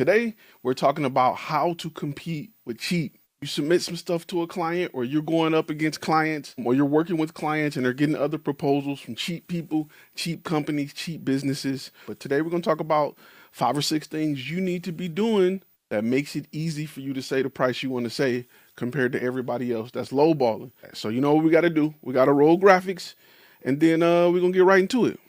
Today, we're talking about how to compete with cheap. You submit some stuff to a client, or you're going up against clients, or you're working with clients and they're getting other proposals from cheap people, cheap companies, cheap businesses. But today we're going to talk about 5 or 6 things you need to be doing that makes it easy for you to say the price you want to say compared to everybody else that's lowballing. So you know what we got to do? We got to roll graphics, and then we're going to get right into it.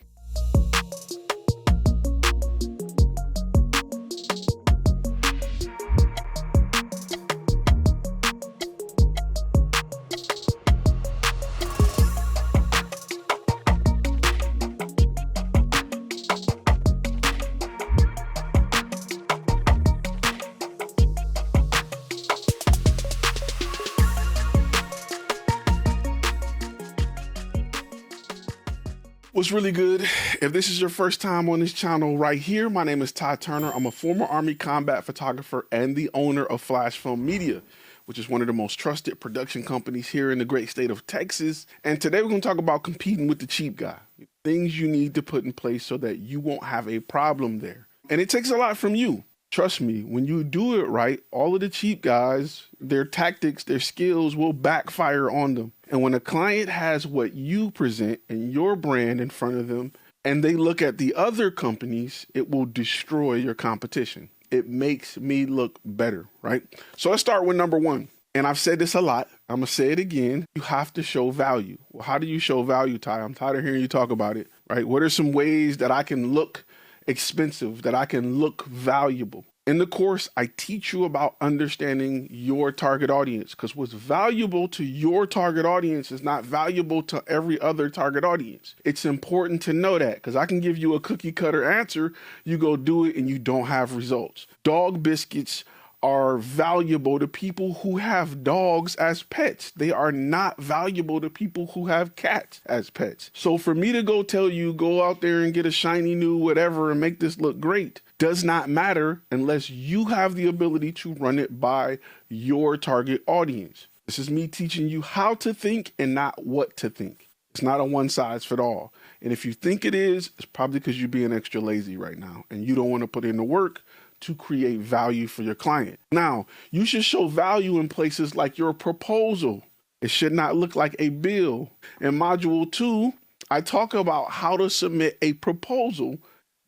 What's really good? If this is your first time on this channel right here, my name is Ty Turner. I'm a former Army combat photographer and the owner of FlashFilm Media, which is one of the most trusted production companies here in the great state of Texas. And today we're going to talk about competing with the cheap guy, things you need to put in place so that you won't have a problem there. And it takes a lot from you. Trust me, when you do it right, all of the cheap guys, their tactics, their skills will backfire on them. And when a client has what you present and your brand in front of them, and they look at the other companies, it will destroy your competition. It makes me look better, right? So let's start with number 1. And I've said this a lot. I'm going to say it again. You have to show value. Well, how do you show value, Ty? I'm tired of hearing you talk about it, right? What are some ways that I can look expensive, that I can look valuable? In the course, I teach you about understanding your target audience, because what's valuable to your target audience is not valuable to every other target audience. It's important to know that, because I can give you a cookie cutter answer, you go do it and you don't have results. Dog biscuits are valuable to people who have dogs as pets. They are not valuable to people who have cats as pets. So for me to go tell you, go out there and get a shiny new whatever and make this look great, does not matter unless you have the ability to run it by your target audience. This is me teaching you how to think and not what to think. It's not a one size fit all. And if you think it is, it's probably because you're being extra lazy right now and you don't want to put in the work to create value for your client. Now, you should show value in places like your proposal. It should not look like a bill. In module 2, I talk about how to submit a proposal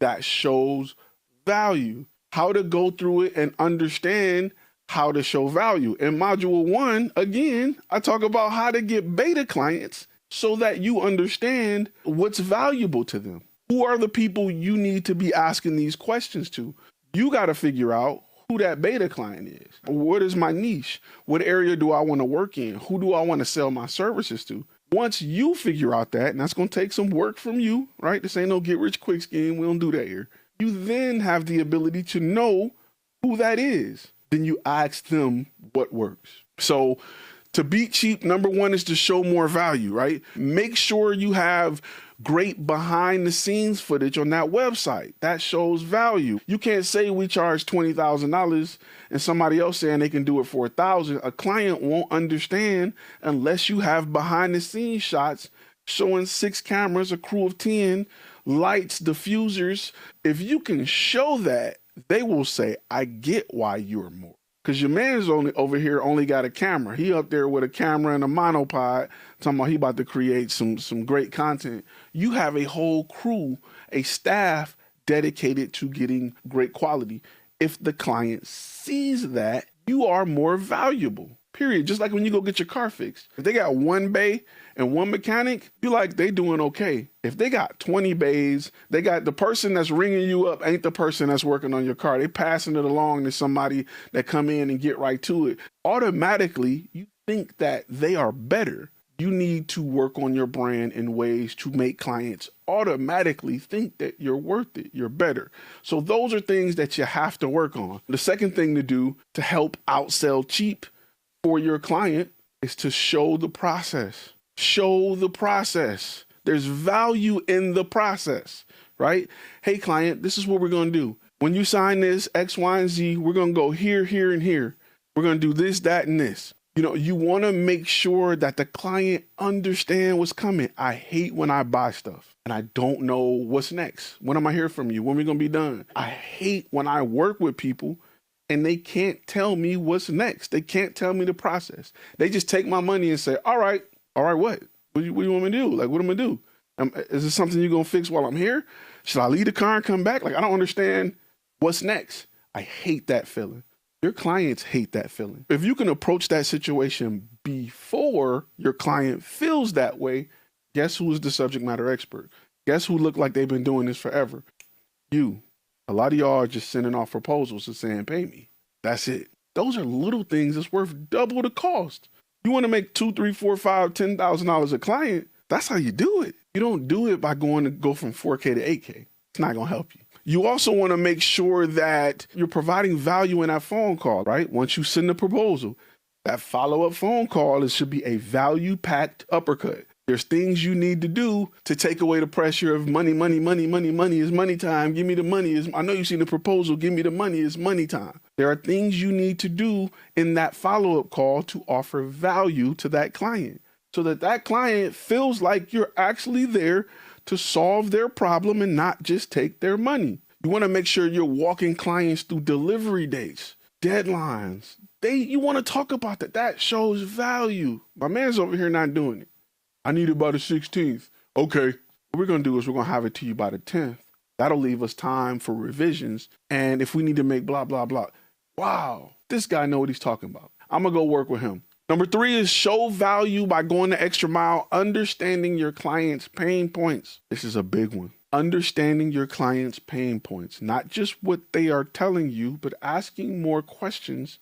that shows value, how to go through it and understand how to show value. In module 1, again, I talk about how to get beta clients so that you understand what's valuable to them. Who are the people you need to be asking these questions to? You got to figure out who that beta client is. What is my niche? What area do I want to work in? Who do I want to sell my services to? Once you figure out that, and that's going to take some work from you, right? This ain't no get rich quick scheme. We don't do that here. You then have the ability to know who that is. Then you ask them what works. So to beat cheap, number 1 is to show more value, right? Make sure you have great behind the scenes footage on that website. That shows value. You can't say we charge $20,000 and somebody else saying they can do it for $1,000. A client won't understand unless you have behind the scenes shots showing 6 cameras, a crew of 10, lights, diffusers. If you can show that, they will say, I get why you're more. Because your man's over here only got a camera. He up there with a camera and a monopod, talking about he about to create some great content. You have a whole crew, a staff dedicated to getting great quality. If the client sees that, you are more valuable, period. Just like when you go get your car fixed. If they got 1 bay and 1 mechanic, you like they doing okay. If they got 20 bays, they got the person that's ringing you up ain't the person that's working on your car. They passing it along to somebody that come in and get right to it. Automatically, you think that they are better. You need to work on your brand in ways to make clients automatically think that you're worth it, you're better. So those are things that you have to work on. The second thing to do to help outsell cheap for your client is to show the process. Show the process. There's value in the process, right? Hey, client, this is what we're going to do. When you sign this X, Y, and Z, we're going to go here, here, and here. We're going to do this, that, and this. You want to make sure that the client understand what's coming. I hate when I buy stuff and I don't know what's next. When am I hear from you? When we going to be done? I hate when I work with people and they can't tell me what's next. They can't tell me the process. They just take my money and say, all right, what? What do you want me to do? Like, what am I going to do? Is this something you're going to fix while I'm here? Should I leave the car and come back? Like, I don't understand what's next. I hate that feeling. Your clients hate that feeling. If you can approach that situation before your client feels that way, guess who is the subject matter expert? Guess who look like they've been doing this forever? You. A lot of y'all are just sending off proposals and saying, pay me. That's it. Those are little things that's worth double the cost. You want to make $2,000, $3,000, $4,000, $10,000 a client? That's how you do it. You don't do it by go from 4K to 8K. It's not going to help you. You also want to make sure that you're providing value in that phone call, right? Once you send the proposal, that follow-up phone call should be a value-packed uppercut. There's things you need to do to take away the pressure of money is money time. Give me the money. I know you've seen the proposal. Give me the money. It's money time. There are things you need to do in that follow-up call to offer value to that client so that that client feels like you're actually there to solve their problem and not just take their money. You want to make sure you're walking clients through delivery dates, deadlines. You want to talk about that. That shows value. My man's over here not doing it. I need it by the 16th. Okay. What we're going to do is we're going to have it to you by the 10th. That'll leave us time for revisions. And if we need to make blah, blah, blah. Wow. This guy know what he's talking about. I'm going to go work with him. Number 3 is show value by going the extra mile, understanding your client's pain points. This is a big one. Understanding your client's pain points, not just what they are telling you, but asking more questions.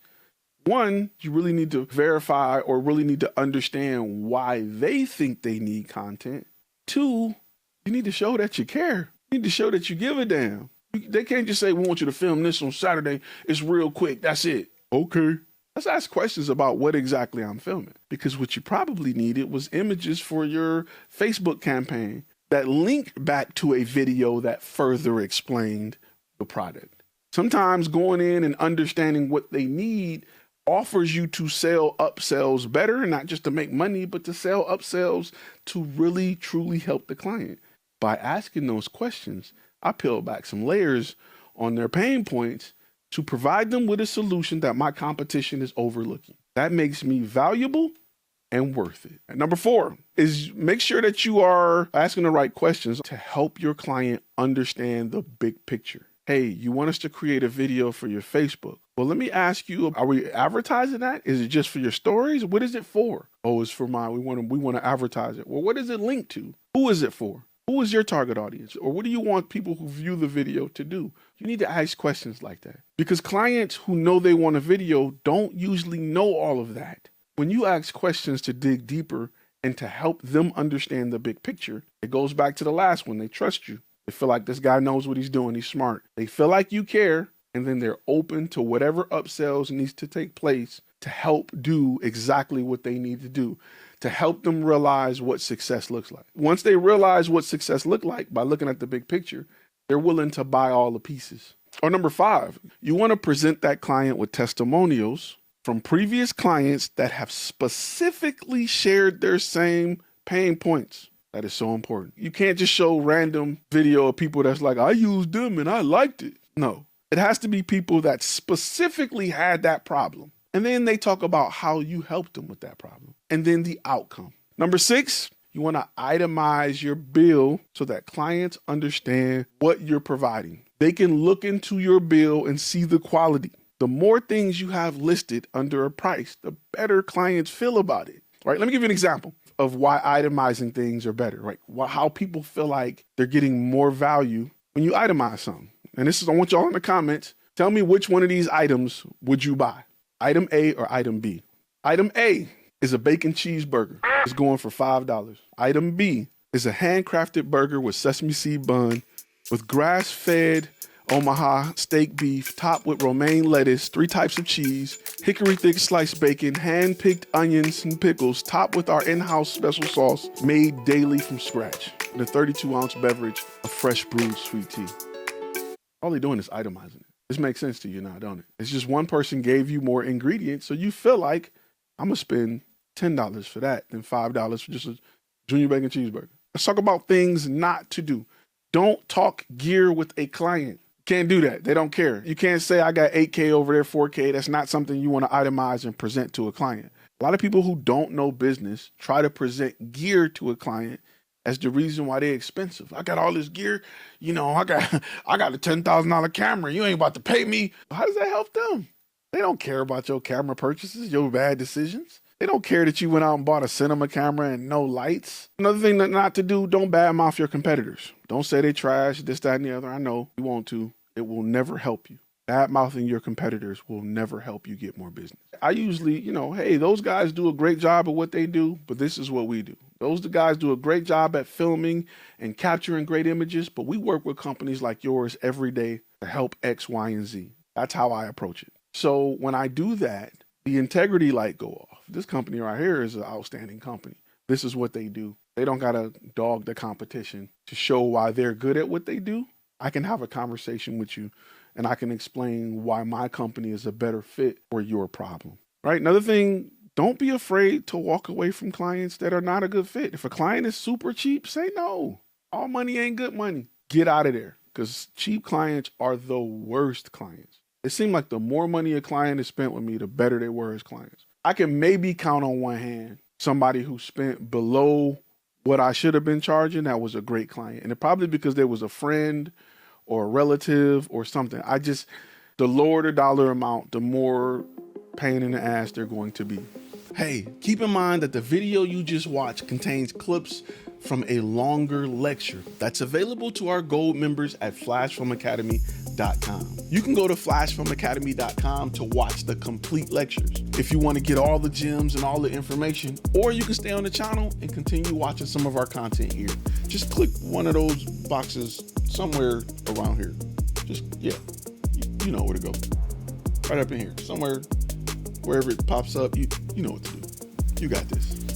1, you really need to verify or really need to understand why they think they need content. 2, you need to show that you care. You need to show that you give a damn. They can't just say, we want you to film this on Saturday. It's real quick. That's it. Okay. Let's ask questions about what exactly I'm filming, because what you probably needed was images for your Facebook campaign that linked back to a video that further explained the product. Sometimes going in and understanding what they need offers you to sell upsells better, not just to make money, but to sell upsells to really, truly help the client. By asking those questions, I peel back some layers on their pain points to provide them with a solution that my competition is overlooking. That makes me valuable and worth it. And number 4 is make sure that you are asking the right questions to help your client understand the big picture. Hey, you want us to create a video for your Facebook? Well, let me ask you, are we advertising that? Is it just for your stories? What is it for? Oh, it's for we want to advertise it. Well, what is it linked to? Who is it for? Who is your target audience? Or what do you want people who view the video to do? You need to ask questions like that, because clients who know they want a video don't usually know all of that. When you ask questions to dig deeper and to help them understand the big picture, it goes back to the last one. They trust you. They feel like this guy knows what he's doing. He's smart. They feel like you care, and then they're open to whatever upsells needs to take place to help do exactly what they need to do, to help them realize what success looks like. Once they realize what success looks like by looking at the big picture, they're willing to buy all the pieces. Or number 5, you want to present that client with testimonials from previous clients that have specifically shared their same pain points. That is so important. You can't just show random video of people that's like, I used them and I liked it. No, it has to be people that specifically had that problem. And then they talk about how you helped them with that problem. And then the outcome. Number 6, you want to itemize your bill so that clients understand what you're providing. They can look into your bill and see the quality. The more things you have listed under a price, the better clients feel about it. Right? Let me give you an example of why itemizing things are better, right? How people feel like they're getting more value when you itemize something. And this is, I want y'all in the comments, tell me which one of these items would you buy? Item A or item B? Item A is a bacon cheeseburger. It's going for $5. Item B is a handcrafted burger with sesame seed bun with grass-fed Omaha steak beef, topped with romaine lettuce, 3 types of cheese, hickory thick sliced bacon, hand-picked onions and pickles, topped with our in-house special sauce made daily from scratch, and a 32-ounce beverage of fresh brewed sweet tea. All they're doing is itemizing it. This makes sense to you now, don't it? It's just one person gave you more ingredients, so you feel like I'm gonna spend $10 for that than $5 for just a junior bacon cheeseburger. Let's talk about things not to do. Don't talk gear with a client. Can't do that. They don't care. You can't say I got 8K over there, 4K. That's not something you want to itemize and present to a client. A lot of people who don't know business try to present gear to a client as the reason why they're expensive. I got all this gear, I got a $10,000 camera. You ain't about to pay me. How does that help them? They don't care about your camera purchases, your bad decisions. They don't care that you went out and bought a cinema camera and no lights. Another thing not to do, don't badmouth your competitors. Don't say they trash, this, that, and the other. I know you want to. It will never help you. Badmouthing your competitors will never help you get more business. I usually, hey, those guys do a great job at what they do, but this is what we do. Those guys do a great job at filming and capturing great images, but we work with companies like yours every day to help X, Y, and Z. That's how I approach it. So when I do that, the integrity light go off. This company right here is an outstanding company. This is what they do. They don't got to dog the competition to show why they're good at what they do. I can have a conversation with you and I can explain why my company is a better fit for your problem, right? Another thing, don't be afraid to walk away from clients that are not a good fit. If a client is super cheap, say no. All money ain't good money. Get out of there, because cheap clients are the worst clients. It seemed like the more money a client has spent with me, the better they were as clients. I can maybe count on one hand somebody who spent below what I should have been charging that was a great client. And it probably because there was a friend or a relative or something. The lower the dollar amount, the more pain in the ass they're going to be. Hey, keep in mind that the video you just watched contains clips from a longer lecture that's available to our gold members at FlashFilmAcademy.com. You can go to FlashFilmAcademy.com to watch the complete lectures if you want to get all the gems and all the information, or you can stay on the channel and continue watching some of our content here. Just click one of those boxes somewhere around here. You know where to go. Right up in here, somewhere, wherever it pops up, you know what to do. You got this.